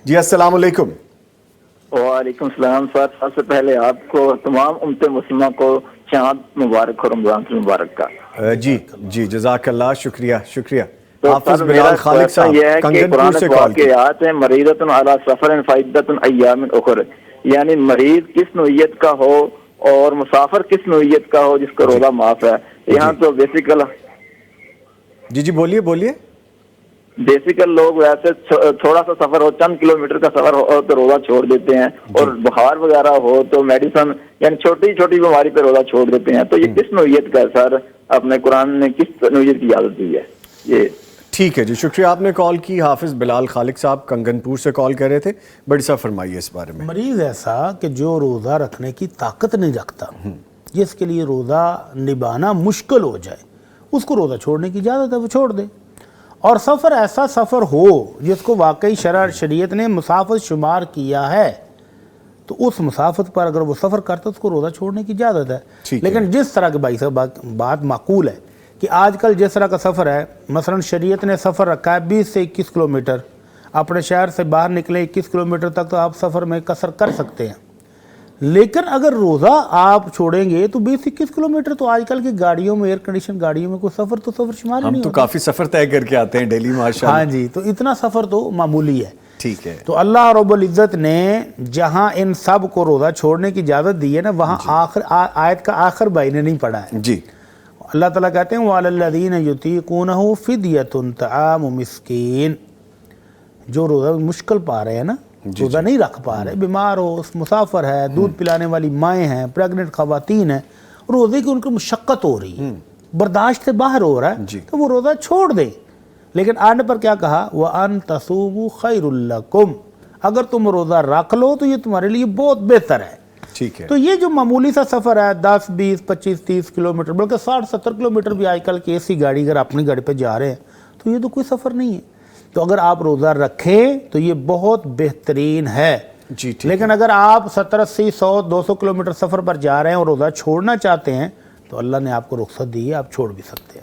جی السلام علیکم۔ وعلیکم السلام سر، سب سے پہلے آپ کو تمام امت مسلمہ کو چاند مبارک اور رمضان سے مبارک کا۔ جی جزاک اللہ، شکریہ شکریہ۔ تو حافظ سر بلال میرا خالق کوشچن صاحب یہ ہے کہ کنگن پور قرآن سے کے کال کی۔ واقعات ہیں مریضۃ علی سفر فعدۃ ایام اخر، یعنی مریض کس نوعیت کا ہو اور مسافر کس نوعیت کا ہو جس کا روزہ معاف ہے۔ یہاں تو جی بولیے۔ بیسیکل لوگ ویسے تھوڑا سا سفر ہو، چند کلومیٹر کا سفر ہو تو روزہ چھوڑ دیتے ہیں، اور بخار وغیرہ ہو تو میڈیسن یعنی چھوٹی چھوٹی بیماری پہ روزہ چھوڑ دیتے ہیں۔ تو یہ کس نوعیت کا ہے سر؟ اپنے قرآن نے کس نوعیت کی اجازت دی ہے یہ؟ ٹھیک ہے جی، شکریہ آپ نے کال کی۔ حافظ بلال خالق صاحب کنگن پور سے کال کر رہے تھے، بڑی صاحب فرمائیے اس بارے میں۔ مریض ایسا کہ جو روزہ رکھنے کی طاقت نہیں رکھتا، جس کے لیے روزہ نبھانا مشکل ہو جائے، اس کو روزہ چھوڑنے کی اجازت ہے، وہ چھوڑ دے۔ اور سفر ایسا سفر ہو جس کو واقعی شریعت نے مسافت شمار کیا ہے، تو اس مسافت پر اگر وہ سفر کرتا ہے اس کو روزہ چھوڑنے کی اجازت ہے۔ لیکن جس طرح کے بھائی صاحب بات معقول ہے کہ آج کل جس طرح کا سفر ہے، مثلا شریعت نے سفر رکھا ہے 20 سے 21 کلومیٹر، اپنے شہر سے باہر نکلے 21 کلومیٹر تک تو آپ سفر میں قصر کر سکتے ہیں، لیکن اگر روزہ آپ چھوڑیں گے تو 20-21 کلومیٹر تو آج کل کی گاڑیوں میں، ایئر کنڈیشن گاڑیوں میں کوئی سفر شمار ہی نہیں ہم تو ہوتا۔ کافی سفر طے کر کے آتے ہیں ڈیلی ماشاءاللہ۔ ہاں جی، تو اتنا سفر تو معمولی ہے۔ ٹھیک ہے، تو اللہ رب العزت نے جہاں ان سب کو روزہ چھوڑنے کی اجازت دی ہے نا، وہاں آیت کا آخر بھائی نے نہیں پڑھا ہے۔ جی اللہ تعالیٰ کہتے ہیں وَعَلَى الَّذِينَ يُطِيقُونَهُ فِدْيَةٌ طَعَامُ مسکین، جو روزہ مشکل پا رہے ہیں نا، روزہ نہیں رکھ پا رہے، بیمار ہو، مسافر ہے، دودھ پلانے والی مائیں ہیں، پریگننٹ خواتین ہیں، روزے کی ان کو مشقت ہو رہی ہے، برداشت سے باہر ہو رہا ہے، تو وہ روزہ چھوڑ دیں۔ لیکن آنے پر کیا کہا وَأَن تَصُومُوا خَيْرٌ لَكُمْ، اگر تم روزہ رکھ لو تو یہ تمہارے لیے بہت بہتر ہے۔ ٹھیک ہے، تو یہ جو معمولی سا سفر ہے 10 20 25 30 کلومیٹر، بلکہ 60 70 کلومیٹر بھی آج کل کی ایسی گاڑی اگر اپنی گاڑی پہ جا رہے ہیں تو یہ تو کوئی سفر نہیں ہے۔ تو اگر آپ روزہ رکھیں تو یہ بہت بہترین ہے۔ لیکن اگر آپ 70 80 100 200 کلومیٹر سفر پر جا رہے ہیں اور روزہ چھوڑنا چاہتے ہیں تو اللہ نے آپ کو رخصت دی ہے، آپ چھوڑ بھی سکتے ہیں۔